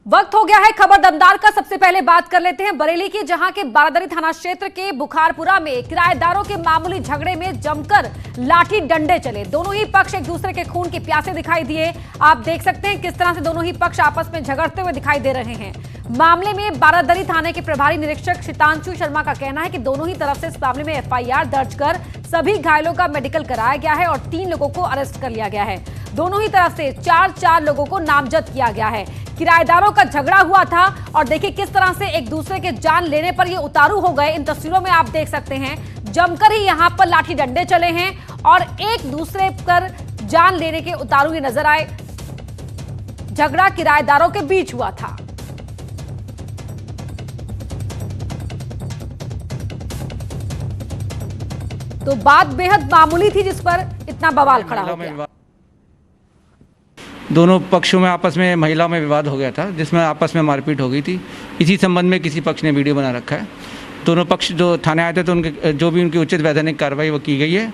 वक्त हो गया है खबर दमदार का। सबसे पहले बात कर लेते हैं बरेली की, जहां के बारादरी थाना क्षेत्र के बुखारपुरा में किराएदारों के मामूली झगड़े में जमकर लाठी डंडे चले। दोनों ही पक्ष एक दूसरे के खून के प्यासे दिखाई दिए। आप देख सकते हैं किस तरह से दोनों ही पक्ष आपस में झगड़ते हुए दिखाई दे रहे हैं। मामले में बारादरी थाने के प्रभारी निरीक्षक शीतांशु शर्मा का कहना है कि दोनों ही तरफ से इस मामले में एफआईआर दर्ज कर सभी घायलों का मेडिकल कराया गया है और 3 लोगों को अरेस्ट कर लिया गया है। दोनों ही तरफ से 4 लोगों को नामजद किया गया है। किराएदारों का झगड़ा हुआ था और देखिए किस तरह से एक दूसरे के जान लेने पर ये उतारू हो गए। इन तस्वीरों में आप देख सकते हैं जमकर ही यहां पर लाठी डंडे चले हैं और एक दूसरे पर जान लेने के उतारू ये नजर आए। झगड़ा किराएदारों के बीच हुआ था। तो बात बेहद मामूली थी जिस पर इतना बवाल खड़ा हो गया। दोनों पक्षों में आपस में महिलाओं में विवाद हो गया था, जिसमें आपस में मारपीट हो गई थी। इसी संबंध में किसी पक्ष ने वीडियो बना रखा है। दोनों पक्ष जो थाने आए थे तो उनके जो भी उनकी उचित वैधानिक कार्रवाई वो की गई है।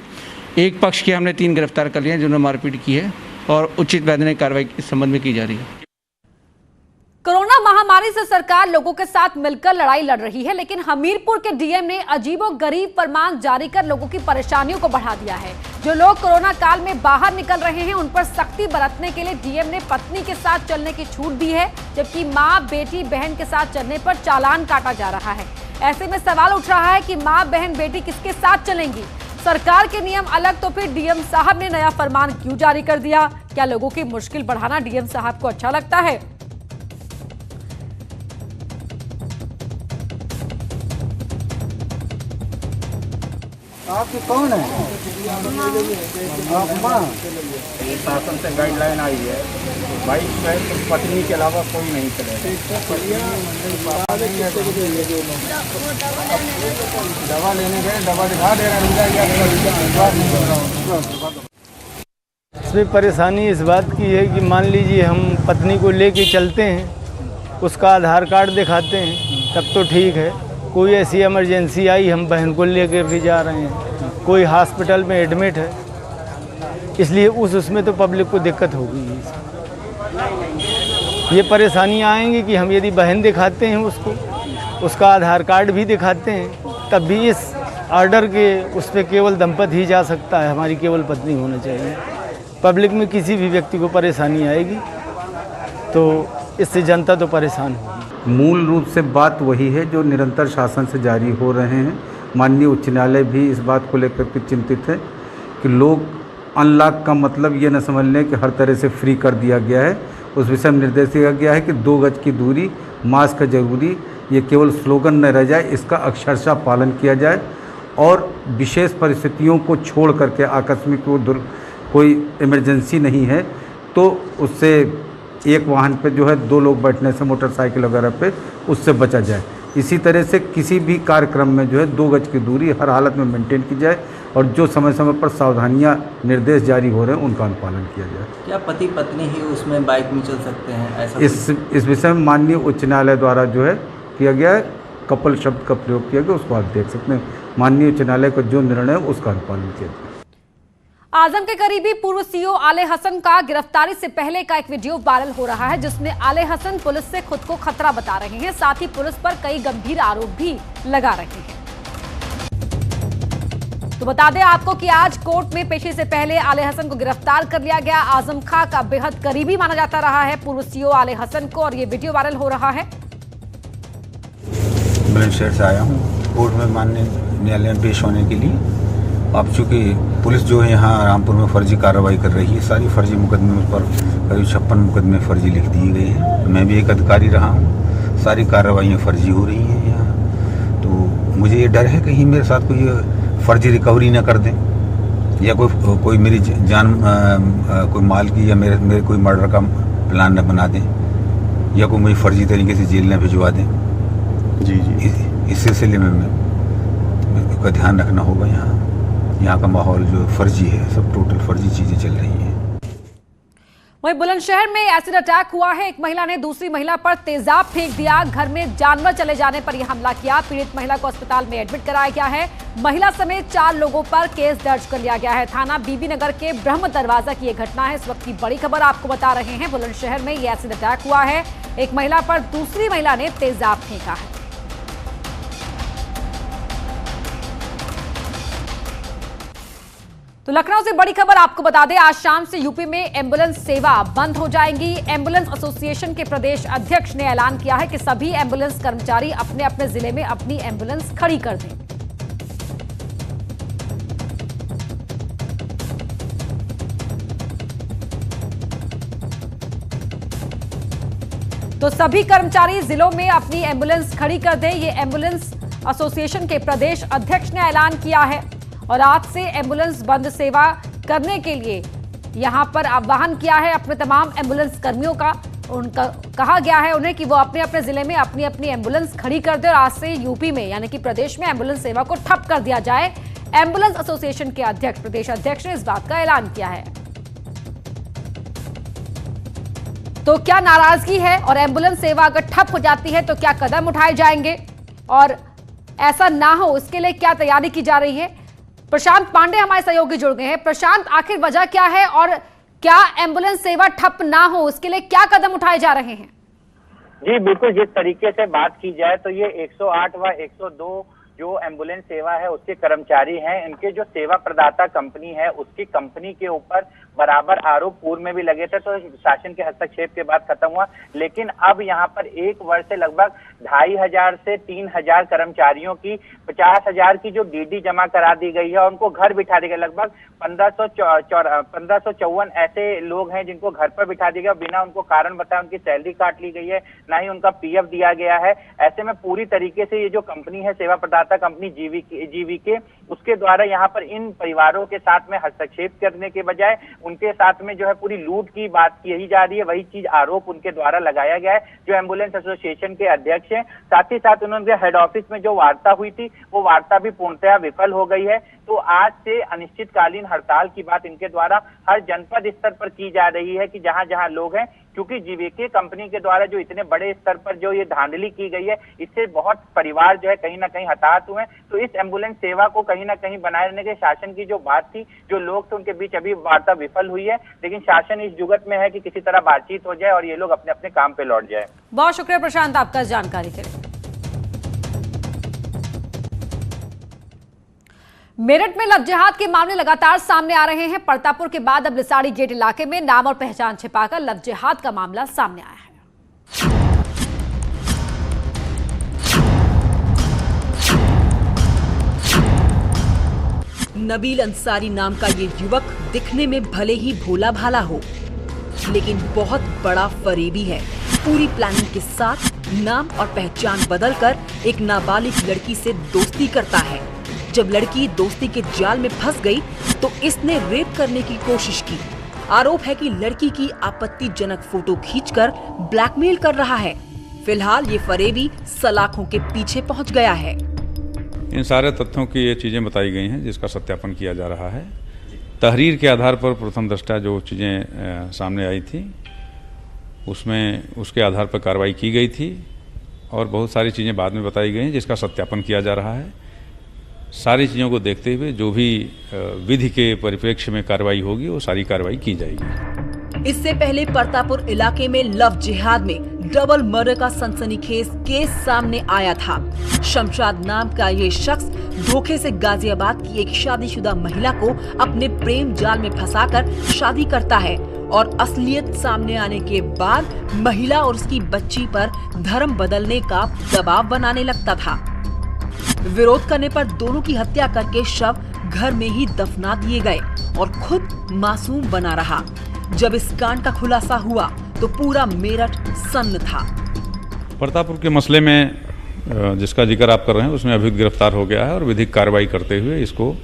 एक पक्ष के हमने 3 गिरफ्तार कर लिए हैं जिन्होंने मारपीट की है और उचित वैधानिक कार्रवाई इस संबंध में की जा रही है। कोरोना महामारी से सरकार लोगों के साथ मिलकर लड़ाई लड़ रही है, लेकिन हमीरपुर के डीएम ने अजीबोगरीब फरमान जारी कर लोगों की परेशानियों को बढ़ा दिया है। जो लोग कोरोना काल में बाहर निकल रहे हैं उन पर सख्ती बरतने के लिए डीएम ने पत्नी के साथ चलने की छूट दी है, जबकि मां, बेटी, बहन के साथ चलने पर चालान काटा जा रहा है। ऐसे में सवाल उठ रहा है कि मां, बहन, बेटी किसके साथ चलेंगी? सरकार के नियम अलग तो फिर डीएम साहब ने नया फरमान क्यों जारी कर दिया? क्या लोगों की मुश्किल बढ़ाना डीएम साहब को अच्छा लगता है? आपकी कौन है? आप माँ? शासन से गाइडलाइन आई है, 22 में तो पत्नी के अलावा कोई नहीं चलेगा। दवा लेने गए, दवा दिखा दे रहे हैं। इसमें परेशानी इस बात की है कि मान लीजिए हम पत्नी को लेके चलते हैं, उसका आधार कार्ड दिखाते हैं, तब तो ठीक है। कोई ऐसी इमरजेंसी आई, हम बहन को लेकर भी जा रहे हैं, कोई हॉस्पिटल में एडमिट है, इसलिए उसमें तो पब्लिक को दिक्कत होगी। ये परेशानियाँ आएंगी कि हम यदि बहन दिखाते हैं उसको, उसका आधार कार्ड भी दिखाते हैं, तब भी इस ऑर्डर के उस पर केवल दंपति ही जा सकता है, हमारी केवल पत्नी होना चाहिए। पब्लिक में किसी भी व्यक्ति को परेशानी आएगी तो इससे जनता तो परेशान होगी। मूल रूप से बात वही है जो निरंतर शासन से जारी हो रहे हैं। माननीय उच्च न्यायालय भी इस बात को लेकर के चिंतित है कि लोग अनलॉक का मतलब ये न समझ लें कि हर तरह से फ्री कर दिया गया है। उस विषय में निर्देश दिया गया है कि 2 गज की दूरी, मास्क जरूरी, ये केवल स्लोगन न रह जाए, इसका अक्षरशः पालन किया जाए और विशेष परिस्थितियों को छोड़ करके आकस्मिक कोई इमरजेंसी नहीं है तो उससे एक वाहन पे जो है 2 लोग बैठने से, मोटरसाइकिल वगैरह पे, उससे बचा जाए। इसी तरह से किसी भी कार्यक्रम में जो है 2 गज की दूरी हर हालत में मेंटेन की जाए और जो समय समय पर सावधानियां निर्देश जारी हो रहे हैं उनका अनुपालन किया जाए। क्या पति पत्नी ही उसमें बाइक में चल सकते हैं? ऐसा इस विषय में माननीय उच्च न्यायालय द्वारा जो है किया गया है, कपल शब्द का प्रयोग किया गया, उसको आप देख सकते हैं। माननीय उच्च न्यायालय का जो निर्णय है उसका अनुपालन किया जाए। आजम के करीबी पूर्व सीईओ आले हसन का गिरफ्तारी से पहले का एक वीडियो वायरल हो रहा है, जिसमें आले हसन पुलिस से खुद को खतरा बता रहे हैं, साथ ही पुलिस पर कई गंभीर आरोप भी लगा रहे हैं। तो बता दें आपको कि आज कोर्ट में पेशी से पहले आले हसन को गिरफ्तार कर लिया गया। आजम खां का बेहद करीबी माना जाता रहा है पूर्व सीईओ आले हसन को, और ये वीडियो वायरल हो रहा है। बुलंदशहर से आया हूँ कोर्ट में माननीय न्यायालय में पेश होने के लिए। अब चूँकि पुलिस जो है यहाँ रामपुर में फर्जी कार्रवाई कर रही है, सारी फर्जी मुकदमे पर करीब 56 मुकदमे फर्जी लिख दिए गए हैं। मैं भी एक अधिकारी रहा हूँ, सारी कार्रवाइयाँ फर्जी हो रही हैं यहाँ। तो मुझे ये डर है कहीं मेरे साथ कोई फर्जी रिकवरी न कर दें या कोई मेरी जान कोई माल की या मेरे कोई मर्डर का प्लान न बना दें या कोई मुझे फर्जी तरीके से जेल न भिजवा दें। जी इस सिलसिले में का ध्यान रखना होगा। यहाँ का माहौल जो फर्जी है, सब टोटल फर्जी चीज़ें चल रही हैं। वहीं बुलंदशहर में एसिड अटैक हुआ है। एक महिला ने दूसरी महिला पर तेजाब फेंक दिया। घर में जानवर चले जाने पर यह हमला किया। पीड़ित महिला को अस्पताल में एडमिट कराया गया है। महिला समेत 4 लोगों पर केस दर्ज कर लिया गया है। थाना बीबी नगर के ब्रह्म दरवाजा की यह घटना है। इस वक्त की बड़ी खबर आपको बता रहे हैं। बुलंदशहर में यह एसिड अटैक हुआ है। एक महिला पर दूसरी महिला ने तेजाब फेंका है। तो लखनऊ से बड़ी खबर आपको बता दें, आज शाम से यूपी में एम्बुलेंस सेवा बंद हो जाएंगी। एम्बुलेंस एसोसिएशन के प्रदेश अध्यक्ष ने ऐलान किया है कि सभी एम्बुलेंस कर्मचारी अपने अपने जिले में अपनी एम्बुलेंस खड़ी कर दें। तो सभी कर्मचारी जिलों में अपनी एम्बुलेंस खड़ी कर दें। ये एम्बुलेंस एसोसिएशन के प्रदेश अध्यक्ष ने ऐलान किया है और आज से एम्बुलेंस बंद सेवा करने के लिए यहां पर आह्वान किया है अपने तमाम एम्बुलेंस कर्मियों का। उनका कहा गया है उन्हें कि वो अपने अपने जिले में अपनी अपनी एम्बुलेंस खड़ी कर दे और आज से यूपी में यानी कि प्रदेश में एम्बुलेंस सेवा को ठप कर दिया जाए। एम्बुलेंस एसोसिएशन के अध्यक्ष, प्रदेश अध्यक्ष ने इस बात का ऐलान किया है। तो क्या नाराजगी है और एम्बुलेंस सेवा अगर ठप हो जाती है तो क्या कदम उठाए जाएंगे और ऐसा ना हो इसके लिए क्या तैयारी की जा रही है? प्रशांत पांडे हमारे सहयोगी जुड़ गए हैं। प्रशांत, आखिर वजह क्या है और क्या एम्बुलेंस सेवा ठप ना हो इसके लिए क्या कदम उठाए जा रहे हैं? जी बिल्कुल, जिस तरीके से बात की जाए तो ये 108 व 102 जो एम्बुलेंस सेवा है उसके कर्मचारी हैं, इनके जो सेवा प्रदाता कंपनी है उसकी कंपनी के ऊपर बराबर आरोप पूर्व में भी लगे थे, तो शासन के हस्तक्षेप के बाद खत्म हुआ। लेकिन अब यहाँ पर 1 वर्ष से लगभग 2500 से 3000 कर्मचारियों की 50,000 की जो डीडी जमा करा दी गई है और उनको घर बिठा दिया गया। लगभग 1554 ऐसे लोग हैं जिनको घर पर बिठा दिया गया, बिना उनको कारण बताए उनकी सैलरी काट ली गई है, ना ही उनका पीएफ दिया गया है। ऐसे में पूरी तरीके से ये जो कंपनी है सेवा प्रदाता कंपनी जीवीके उसके द्वारा यहाँ पर इन परिवारों के साथ में हस्तक्षेप करने के बजाय उनके साथ में जो है पूरी लूट की बात की जा रही है। वही चीज आरोप उनके द्वारा लगाया गया है जो एम्बुलेंस एसोसिएशन के अध्यक्ष हैं। साथ ही साथ उन्होंने हेड ऑफिस में जो वार्ता हुई थी वो वार्ता भी पूर्णतः विफल हो गई है। तो आज से अनिश्चितकालीन हड़ताल की बात इनके द्वारा हर जनपद स्तर पर की जा रही है कि जहां जहां लोग हैं, क्योंकि जीवीके कंपनी के द्वारा जो इतने बड़े स्तर पर जो ये धांधली की गई है इससे बहुत परिवार जो है कहीं ना कहीं हताहत हुए। तो इस एम्बुलेंस सेवा को कहीं ना कहीं बनाए रखने के शासन की जो बात थी, जो लोग थे उनके बीच अभी वार्ता विफल हुई है, लेकिन शासन इस जुगत में है कि किसी तरह बातचीत हो जाए और ये लोग अपने अपने काम पे लौट जाए। बहुत शुक्रिया प्रशांत आपका जानकारी के लिए। मेरठ में लव जिहाद के मामले लगातार सामने आ रहे हैं। परतापुर के बाद अब लिसाड़ी गेट इलाके में नाम और पहचान छिपाकर लव जिहाद का मामला सामने आया है। नबील अंसारी नाम का ये युवक दिखने में भले ही भोला भाला हो, लेकिन बहुत बड़ा फरेबी है। पूरी प्लानिंग के साथ नाम और पहचान बदलकर एक नाबालिग लड़की से दोस्ती करता है। जब लड़की दोस्ती के जाल में फंस गई तो इसने रेप करने की कोशिश की। आरोप है कि लड़की की आपत्तिजनक फोटो खींचकर ब्लैकमेल कर रहा है। फिलहाल ये फरेबी सलाखों के पीछे पहुंच गया है। इन सारे तथ्यों की ये चीजें बताई गई हैं जिसका सत्यापन किया जा रहा है। तहरीर के आधार पर प्रथम दृष्टया जो चीजें सामने आई थी उसमें उसके आधार पर कार्रवाई की गई थी और बहुत सारी चीजें बाद में बताई गई हैं जिसका सत्यापन किया जा रहा है। सारी चीज़ों को देखते हुए जो भी विधि के परिप्रेक्ष्य में कार्रवाई होगी वो सारी कार्रवाई की जाएगी। इससे पहले परतापुर इलाके में लव जिहाद में डबल मर्डर का सनसनीखेज केस सामने आया था। शमशाद नाम का ये शख्स धोखे से गाजियाबाद की एक शादीशुदा महिला को अपने प्रेम जाल में फंसाकर शादी करता है और असलियत सामने आने के बाद महिला और उसकी बच्ची पर धर्म बदलने का दबाव बनाने लगता था। विरोध करने पर दोनों की हत्या करके शव घर में ही दफना दिए गए और खुद मासूम बना रहा। जब इस कांड का खुलासा हुआ तो पूरा मेरठ सन्न था। परतापुर के मसले में जिसका जिक्र आप कर रहे हैं उसमें अभियुक्त गिरफ्तार हो गया है और विधिक कार्रवाई करते हुए इसको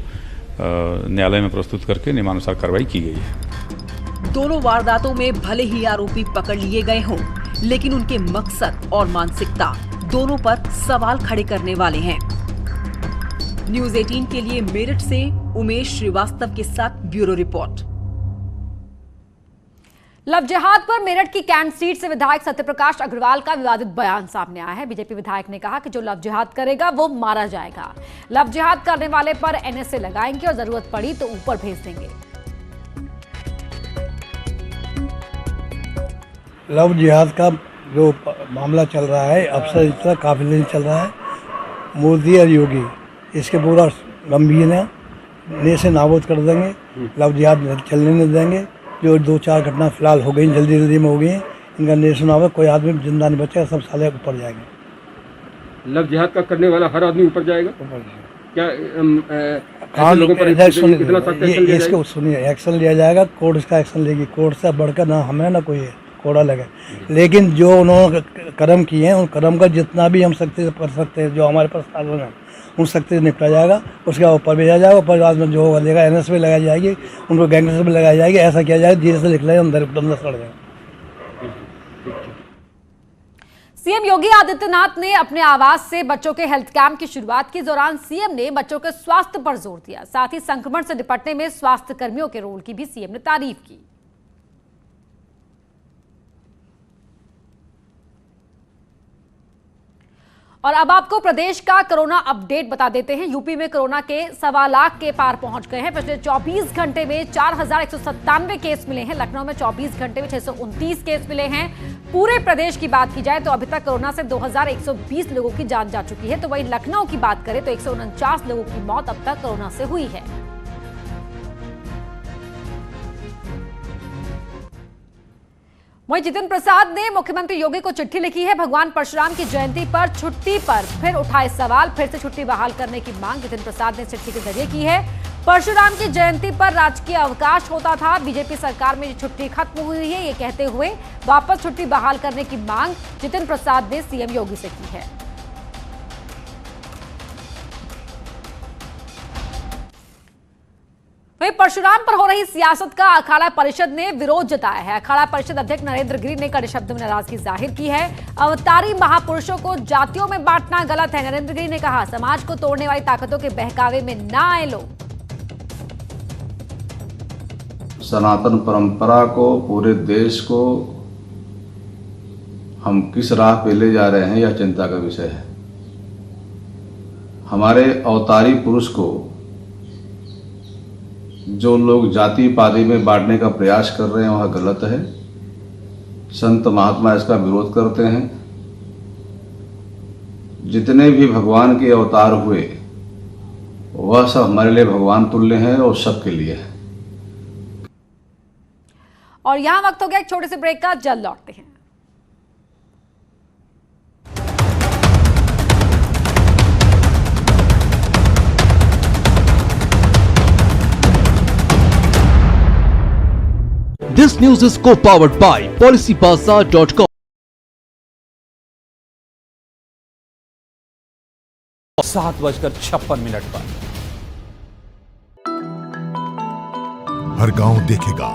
न्यायालय में प्रस्तुत करके नियमानुसार कार्रवाई की गई है। दोनों वारदातों में भले ही आरोपी पकड़ लिए गए हों, लेकिन उनके मकसद और मानसिकता दोनों पर सवाल खड़े करने वाले हैं। न्यूज़ 18 के लिए मेरठ से उमेश श्रीवास्तव के साथ ब्यूरो रिपोर्ट। लव जिहाद पर मेरठ की कैंट सीट से विधायक सत्यप्रकाश अग्रवाल का विवादित बयान सामने आया है। बीजेपी विधायक ने कहा कि जो लव जिहाद करेगा वो मारा जाएगा। लव जिहाद करने वाले पर एनएसए लगाएंगे और जरूरत पड़ी तो ऊपर भेज देंगे। लव जिहाद का जो मामला चल रहा है अफसर इतना काफी दिन चल रहा है। मोदी और योगी इसके पूरा गंभीर है, नेसे नाबूद कर देंगे, लव जिहाद चलने नहीं देंगे। जो 2-4 घटना फिलहाल हो गई, जल्दी में हो गई हैं, इनका नेसे नाबूद, कोई आदमी जिंदा नहीं बचेगा, सब साले ऊपर जाएंगे। लव जिहाद का करने वाला हर आदमी ऊपर जाएगा। क्या लोगों पर इसको सुनिए, एक्शन लिया जाएगा, कोर्ट इसका एक्शन लेगी। कोर्ट से बढ़कर ना हमें ना कोई कोड़ा लगे, लेकिन जो उन्होंने कर्म किए हैं उन कर्म का जितना भी हम सख्ती से कर सकते हैं, जो हमारे पास साधन है उन सख्ती से निपटा जाएगा। उसके ऊपर भेजा जाएगा, ऊपर बाद में जो लेगा एनएस में लगाई जाएगी, उनको गैंगस्टर में लगाई जाएगी। ऐसा किया जाएगा धीरे से निकला अंदर सड़ जाएगा। सीएम योगी आदित्यनाथ ने अपने आवास से बच्चों के हेल्थ कैंप की शुरुआत की। दौरान सीएम ने बच्चों के स्वास्थ्य पर जोर दिया, साथ ही संक्रमण से निपटने में स्वास्थ्य कर्मियों के रोल की भी सीएम ने तारीफ की। और अब आपको प्रदेश का कोरोना अपडेट बता देते हैं। यूपी में कोरोना के 1.25 लाख के पार पहुंच गए हैं। पिछले 24 घंटे में 4197 केस मिले हैं। लखनऊ में 24 घंटे में 629 केस मिले हैं। पूरे प्रदेश की बात की जाए तो अभी तक कोरोना से 2120 लोगों की जान जा चुकी है। तो वहीं लखनऊ की बात करें तो 149 लोगों की मौत अब तक कोरोना से हुई है। वहीं जितिन प्रसाद ने मुख्यमंत्री योगी को चिट्ठी लिखी है। भगवान परशुराम की जयंती पर छुट्टी पर फिर उठाए सवाल, फिर से छुट्टी बहाल करने की मांग जितिन प्रसाद ने चिट्ठी के जरिए की है। परशुराम की जयंती पर राजकीय अवकाश होता था, बीजेपी सरकार में ये छुट्टी खत्म हुई है, ये कहते हुए वापस छुट्टी बहाल करने की मांग जितिन प्रसाद ने सीएम योगी से की है। वहीं परशुराम पर हो रही सियासत का अखाड़ा परिषद ने विरोध जताया है। अखाड़ा परिषद अध्यक्ष नरेंद्र गिरि ने कड़े शब्दों में नाराजगी जाहिर की है। अवतारी महापुरुषों को जातियों में बांटना गलत है। नरेंद्र गिरि ने कहा, समाज को तोड़ने वाली ताकतों के बहकावे में ना आए लोग। सनातन परंपरा को, पूरे देश को हम किस राह पे ले जा रहे हैं, यह चिंता का विषय है। हमारे अवतारी पुरुष को जो लोग जाति पाति में बांटने का प्रयास कर रहे हैं वह गलत है। संत महात्मा इसका विरोध करते हैं। जितने भी भगवान के अवतार हुए वह सब हमारे लिए भगवान तुल्य हैं और सबके लिए है। और यहां वक्त हो गया एक छोटे से ब्रेक का, जल्द लौटते हैं। This news is co-powered by PolicyBazaar.com। 7:56 पर हर गांव देखेगा